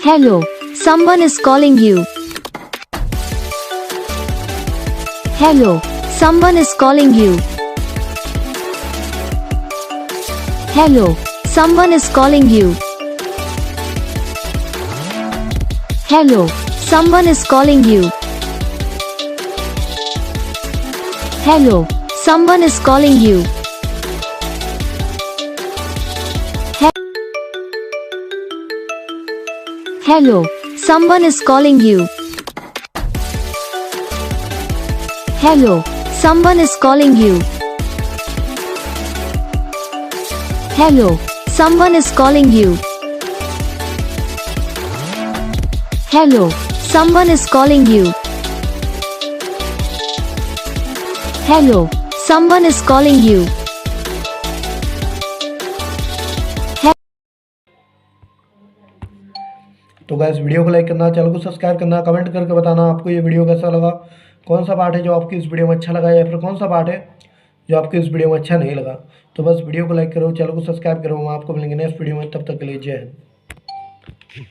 Hello, someone is calling you. Hello, someone is calling you. Hello, someone is calling you. Hello, someone is calling you. Hello, someone is calling you. Hello, someone is calling you. Hello, someone is calling you. Hello, someone is calling you. Hello, someone is calling you. Hello, someone is calling you. तो guys video को like करना, channel को subscribe करना, comment करके बताना आपको ये video कैसा लगा, कौन सा पार्ट है जो आपकी इस वीडियो में अच्छा लगा या फिर कौन सा पार्ट है जो आपकी इस वीडियो में अच्छा नहीं लगा। तो बस वीडियो को लाइक करो, चैनल को सब्सक्राइब करो। हम आपको मिलेंगे नेक्स्ट वीडियो में, तब तक के लिए जय हिंद।